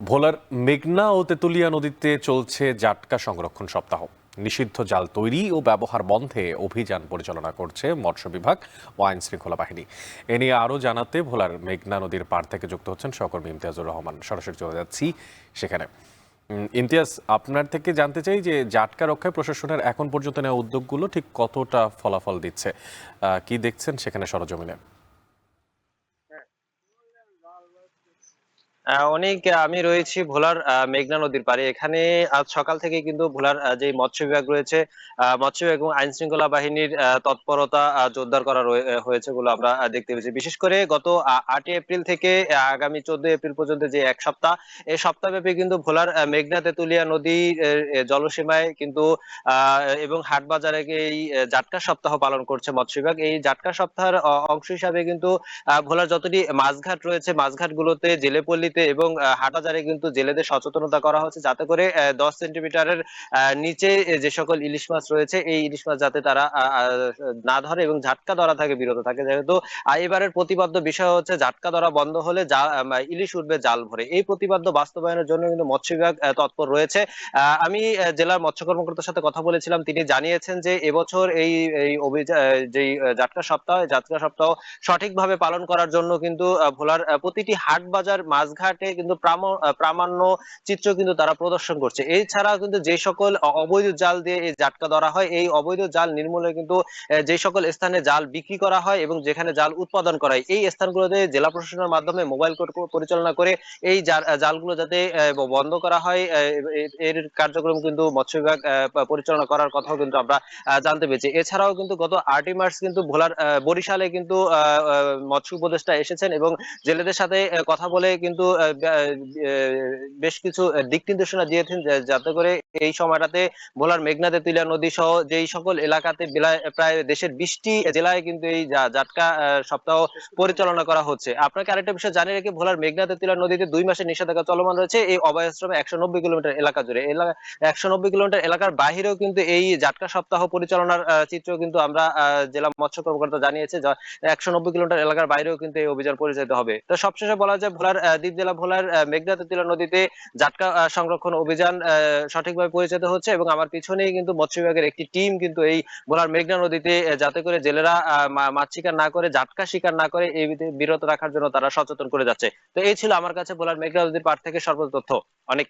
ভোলার মেঘনা ও তেঁতুলিয়া নদীতে চলছে জাটকা সংরক্ষণ সপ্তাহ। নিষিদ্ধ জাল তৈরি ও ব্যবহার বন্ধে অভিযান পরিচালনা করছে মৎস্য বিভাগ ও আইন শৃঙ্খলা বাহিনী। এ নিয়ে আরও জানাতে ভোলার মেঘনা নদীর পাড় থেকে যুক্ত হচ্ছেন সহকর্মী ইমতিয়াজুর রহমান। সরাসরি চলে যাচ্ছি সেখানে। ইমতিয়াজ, আপনার থেকে জানতে চাই যে জাটকা রক্ষায় প্রশাসনের এখন পর্যন্ত নেওয়া উদ্যোগগুলো ঠিক কতটা ফলাফল দিচ্ছে, কি দেখছেন সেখানে সরজমিনে? আমি রয়েছি ভোলার মেঘনা নদীর পাড়ে। এখানে আজ সকাল থেকে কিন্তু ভোলার যে মৎস্য বিভাগ রয়েছে, মৎস্য বিভাগ এবং আইন শৃঙ্খলা বাহিনীর তৎপরতা জোরদার করা হয়েছে বলে আমরা দেখতে পেয়েছি। বিশেষ করে গত 8ই এপ্রিল থেকে আগামী 14 এপ্রিল পর্যন্ত যে এক সপ্তাহ, এই সপ্তাহব্যাপী কিন্তু ভোলার মেঘনা তেঁতুলিয়া নদী জলসীমায় কিন্তু এবং হাট বাজারে এই জাটকা সপ্তাহ পালন করছে মৎস্য বিভাগ। এই জাটকা সপ্তাহের অংশ হিসাবে কিন্তু ভোলার যতটি মাছঘাট রয়েছে, মাছঘাট গুলোতে জেলেপল্লীতে এবং হাটবাজারে কিন্তু জেলেদের সচেতনতা করা হচ্ছে, যাতে করে 10 সেন্টিমিটারের নিচে যে সকল ইলিশ মাছ রয়েছে, এই ইলিশ মাছ যাতে তারা না ধরে এবং ঝাটকা ধরা থেকে বিরত থাকে। যেহেতু এবারের প্রতিপাদ্য বিষয় হচ্ছে ঝাটকা ধরা বন্ধ হলে ইলিশ উঠবে জাল ভরে। এই প্রতিপাদ্য বাস্তবায়নের জন্য কিন্তু মৎস্য বিভাগ তৎপর রয়েছে। আমি জেলার মৎস্য কর্মকর্তার সাথে কথা বলেছিলাম, তিনি জানিয়েছেন যে এবছর এই এই অভিযান যেই যাত্রা সপ্তাহ সঠিকভাবে পালন করার জন্য কিন্তু ভোলার প্রতিটি হাট বাজার মাছঘাটে কিন্তু প্রামাণ্য চিত্র কিন্তু তারা প্রদর্শন করছে। এছাড়া কিন্তু যে সকল অবৈধ জাল দিয়ে এই জাটকা ধরা হয়, এই অবৈধ জাল নির্মূলে কিন্তু যে সকল স্থানে জাল বিক্রি করা হয় এবং যেখানে জাল উৎপাদন করা হয়, এই স্থানগুলোতে জেলা প্রশাসনের মাধ্যমে মোবাইল কোর্ট পরিচালনা করে এই জালগুলো যাতে বন্ধ করা হয়, এর কার্যক্রম কিন্তু মৎস্য বিভাগ পরিচালনা করার কথাও কিন্তু আমরা জানতে পেরেছি। এছাড়াও কিন্তু গত 8ই মার্চ কিন্তু ভোলার বরিশালে কিন্তু মৎস্য উপদেষ্টা এসেছেন এবং জেলেদের সাথে কথা বলে কিন্তু বেশ কিছু দিক নির্দেশনা দিয়েছেন, যাতে করে এই সময়টাতে ভোলার মেঘনা তেঁতুলিয়া নদী সহ যেই সকল এলাকাতে প্রায় দেশের 20টি জেলায় কিন্তু এই জাটকা সপ্তাহ পরিচালনা করা হচ্ছে। আপনাকে আরেকটা বিষয় জানিয়ে রেখে, ভোলার মেঘনা তেঁতুলিয়া নদীতে 2 মাসের নিষেধাজ্ঞা চলমান রয়েছে এই অভয় আশ্রমে 190 কিলোমিটার এলাকা জুড়ে। 190 কিলোমিটার এলাকার বাহিরেও কিন্তু এই জাটকা সপ্তাহ পরিচালনার চিত্র কিন্তু আমরা জেলা মৎস্য কর্মকর্তা জানিয়েছে। 190 কিলোমিটার এলাকার বাইরেও কিন্তু এই অভিযান পরিচালিত হবে। তো সবশেষে বলা যায়, ভোলার দ্বীপ জেলা ভোলার মেঘনা তেঁতুলিয়া নদীতে জাটকা সংরক্ষণ অভিযান সঠিকভাবে পরিচালিত হচ্ছে এবং আমার পিছনেই কিন্তু মৎস্য বিভাগের একটি টিম কিন্তু এই ভোলার মেঘনা নদীতে যাতে করে জেলেরা মাছ শিকার না করে, জাটকা শিকার না করে, এই বিরত রাখার জন্য তারা সচেতন করে যাচ্ছে। তো এই ছিল আমার কাছে ভোলার মেঘনা নদীর পাড় থেকে সর্বোচ্চ তথ্য। অনেক